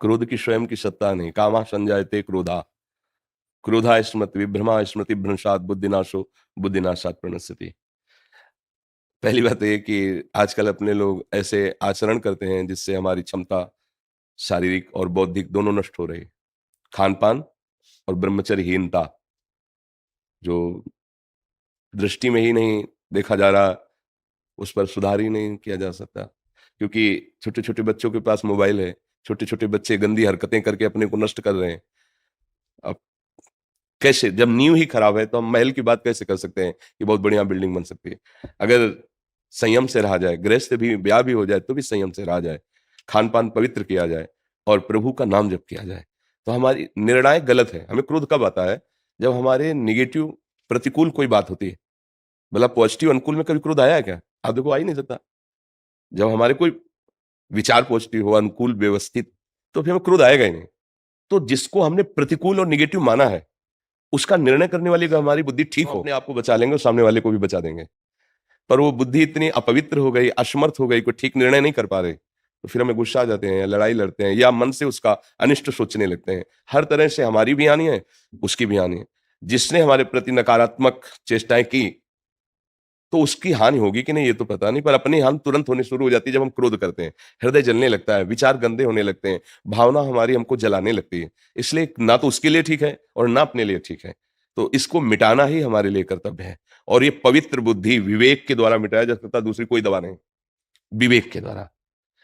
क्रोध की स्वयं की सत्ता नहीं। कामा संजायते क्रोधा, क्रोधा स्मृति विभ्रमा स्मृति भ्रंशात बुद्धिनाशो बुद्धिनाशात प्रणश्यति। पहली बात ये कि आजकल अपने लोग ऐसे आचरण करते हैं जिससे हमारी क्षमता शारीरिक और बौद्धिक दोनों नष्ट हो रही है। खान-पान और ब्रह्मचर्यहीनता जो दृष्टि में ही नहीं देखा जा रहा, उस पर सुधार ही नहीं किया जा सकता। क्योंकि छोटे-छोटे बच्चों के पास मोबाइल है, छोटे-छोटे बच्चे गंदी हरकतें करके अपने को नष्ट कर रहे हैं। अब कैसे, जब नींव ही खराब है तो हम महल की बात कैसे कर सकते हैं कि बहुत बढ़िया बिल्डिंग बन सकती है। अगर संयम से रहा जाए, गृहस्थ भी ब्याह भी हो जाए तो भी संयम से रहा जाए, खान-पान पवित्र किया जाए और प्रभु का नाम जप किया जाए, तो हमारी निर्णय गलत है। हमें क्रोध कब आता है? जब हमारे नेगेटिव प्रतिकूल कोई बात होती है। भला पॉजिटिव अनुकूल में कभी क्रोध आया है क्या? आप देखो आ ही नहीं सकता। जब हमारे कोई विचार पॉजिटिव हो, अनुकूल, व्यवस्थित, तो फिर हमें क्रोध आएगा ही नहीं। तो जिसको हमने प्रतिकूल और नेगेटिव माना है, उसका निर्णय करने वाली अगर हमारी बुद्धि ठीक हो, अपने आप को बचा लेंगे और सामने वाले को भी बचा देंगे। पर वो बुद्धि इतनी अपवित्र हो गई, असमर्थ हो गई, कोई ठीक निर्णय नहीं कर पा रहे, तो फिर हमें गुस्सा आ जाते हैं, लड़ाई लड़ते हैं या मन से उसका अनिष्ट सोचने लगते हैं। हर तरह से हमारी भी हानि है, उसकी भी हानि है। जिसने हमारे प्रति नकारात्मक चेष्टाएँ की, तो उसकी हानि होगी कि नहीं ये तो पता नहीं, पर अपनी हानि तुरंत होनी शुरू हो जाती है जब हम क्रोध करते हैं। हृदय जलने लगता है, विचार गंदे होने लगते हैं, भावना हमारी हमको जलाने लगती है। इसलिए ना तो उसके लिए ठीक है और ना अपने लिए ठीक है। तो इसको मिटाना ही हमारे लिए कर्तव्य है और ये पवित्र बुद्धि विवेक के द्वारा मिटाया जा सकता है, दूसरी कोई दवा नहीं। विवेक के द्वारा।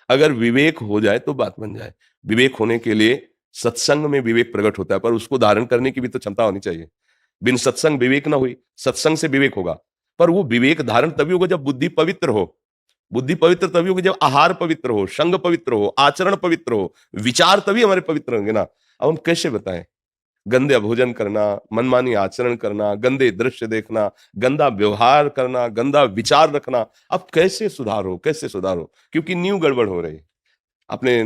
अगर विवेक हो जाए तो बात बन जाए। विवेक होने के लिए सत्संग में विवेक प्रकट होता है, पर उसको धारण करने की भी तो क्षमता होनी चाहिए। बिन सत्संग विवेक ना हुई, सत्संग से विवेक होगा। पर वो विवेक धारण तभी होगा जब बुद्धि पवित्र हो। बुद्धि पवित्र तभी होगी जब आहार पवित्र हो, संग पवित्र हो, आचरण पवित्र हो, विचार तभी हमारे पवित्र होंगे ना। अब हम कैसे बताएं? गंदे भोजन करना, मनमानी आचरण करना, गंदे दृश्य देखना, गंदा व्यवहार करना, गंदा विचार रखना, अब कैसे सुधार हो, कैसे सुधार हो? क्योंकि नींव गड़बड़ हो रही है। अपने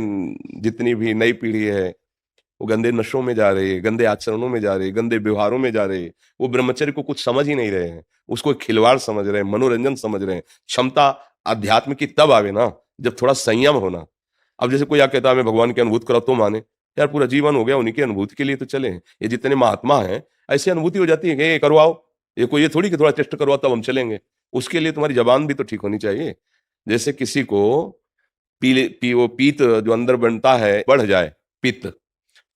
जितनी भी नई पीढ़ी है, वो गंदे नशों में जा रही है, गंदे आचरणों में जा रही है, गंदे व्यवहारों में जा रही है। वो ब्रह्मचर्य को कुछ समझ ही नहीं रहे हैं। उसको एक खिलवाड़ समझ रहे हैं, मनोरंजन समझ रहे हैं। क्षमता अध्यात्म की तब आवे ना, जब थोड़ा संयम होना। अब जैसे कोई कहता है मैं भगवान की अनुभूति कराओ तो माने। यार पूरा जीवन हो गया उन्हीं की अनुभूति के लिए तो चले। ये जितने महात्मा हैं, ऐसी अनुभूति हो जाती है कि ये करवाओ, ये कोई ये थोड़ी कि थोड़ा टेस्ट करवाओ तब हम चलेंगे। उसके लिए तुम्हारी जबान भी तो ठीक होनी चाहिए। जैसे किसी को वो पीत जो अंदर बनता है बढ़ जाए, पित्त,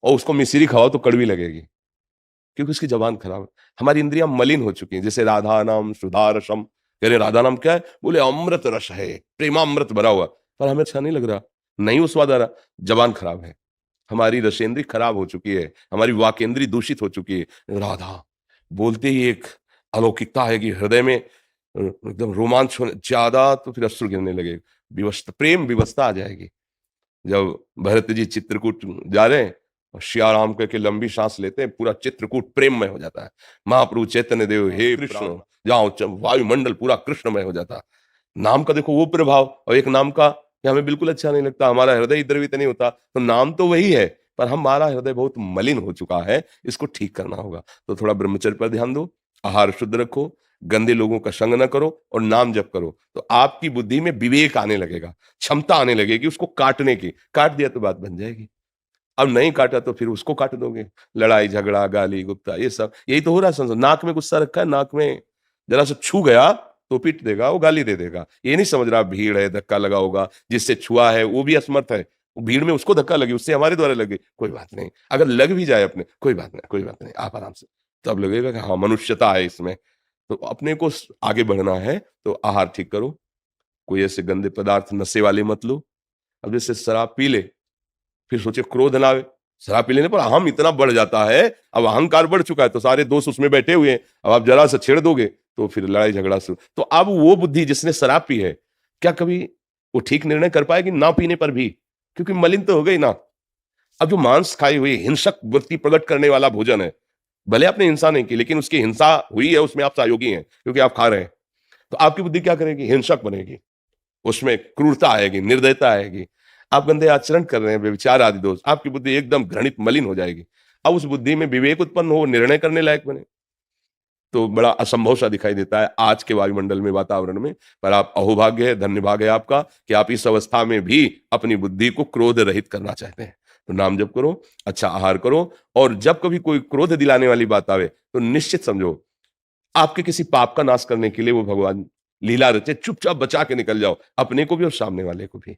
और उसको मिश्री खाओ तो कड़वी लगेगी, क्योंकि उसकी जबान खराब है। हमारी इंद्रियां मलिन हो चुकी हैं। जैसे राधा नाम सुधा रसम, कह रहे राधा नाम क्या है? बोले अमृत रस है, प्रेमामृत भरा हुआ। पर हमें अच्छा नहीं लग रहा, नहीं वो स्वाद आ रहा, जबान खराब है। हमारी रसेंद्री खराब हो चुकी है, हमारी वाकेंद्री दूषित हो चुकी है। राधा बोलते ही एक अलौकिकता है कि हृदय में एकदम रोमांच होने ज्यादा, तो फिर अश्रु गिरने लगे, विवस्ता प्रेम विवस्ता आ जाएगी। जब भरत जी चित्रकूट जा रहे हैं और श्या राम करके लंबी सांस लेते हैं, पूरा चित्रकूट प्रेममय हो जाता है। महाप्रभु चैतन्य देव हे कृष्ण, जहाँ वायुमंडल पूरा कृष्णमय हो जाता है। नाम का देखो वो प्रभाव, और एक नाम का कि हमें बिल्कुल अच्छा नहीं लगता, हमारा हृदय इधर भी नहीं होता। तो नाम तो वही है, पर हमारा हृदय बहुत मलिन हो चुका है, इसको ठीक करना होगा। तो थोड़ा ब्रह्मचर्य पर ध्यान दो, आहार शुद्ध रखो, गंदे लोगों का संग न करो और नाम जप करो, तो आपकी बुद्धि में विवेक आने लगेगा, क्षमता आने लगेगी उसको काटने की। काट दिया तो बात बन जाएगी। अब नहीं काटा तो फिर उसको काट दोगे। लड़ाई झगड़ा गाली गुप्ता ये सब यही तो हो रहा है। संसार नाक में गुस्सा रखा है, नाक में जरा सा छू गया तो पीट देगा, वो गाली दे देगा। ये नहीं समझ रहा भीड़ है, धक्का लगा होगा, जिससे छुआ है वो भी असमर्थ है। भीड़ में उसको धक्का लगे, उससे हमारे द्वारा लगे, कोई बात नहीं। अगर लग भी जाए अपने, कोई बात नहीं, कोई बात नहीं, आप आराम से। तब लगेगा कि हाँ मनुष्यता है इसमें। तो अपने को आगे बढ़ना है तो आहार ठीक करो, कोई ऐसे गंदे पदार्थ नशे वाले मत लो। अब जैसे शराब पी ले, फिर सोचे क्रोध ना आवे। शराब पी लेने पर अहम इतना बढ़ जाता है, अब अहंकार बढ़ चुका है, तो सारे दोस्त उसमें बैठे हुए हैं, अब आप जरा सा छेड़ दोगे तो फिर लड़ाई झगड़ा शुरू। तो अब वो बुद्धि जिसने शराब पी है, क्या कभी वो ठीक निर्णय कर पाएगी ना पीने पर भी? क्योंकि मलिन तो हो गई ना। अब जो मांस खाई हुई हिंसक वृत्ति प्रकट करने वाला भोजन है, भले आपने हिंसा नहीं की, लेकिन उसकी हिंसा हुई है, उसमें आप सहयोगी हैं क्योंकि आप खा रहे हैं। तो आपकी बुद्धि क्या करेगी? हिंसक बनेगी, उसमें क्रूरता आएगी, निर्दयता आएगी। आप गंदे आचरण कर रहे हैं, व्यभिचार आदि दोष, आपकी बुद्धि एकदम घृणित मलिन हो जाएगी। अब उस बुद्धि में विवेक उत्पन्न हो, निर्णय करने लायक बने, तो बड़ा असंभव सा दिखाई देता है आज के वायुमंडल में, वातावरण में। पर आप अहोभाग्य है, धन्य भाग्य है आपका कि आप इस अवस्था में भी अपनी बुद्धि को क्रोध रहित करना चाहते हैं। तो नाम जप करो, अच्छा आहार करो, और जब कभी कोई क्रोध दिलाने वाली बात आवे तो निश्चित समझो आपके किसी पाप का नाश करने के लिए वो भगवान लीला रचे, चुपचाप बचा के निकल जाओ, अपने को भी और सामने वाले को भी।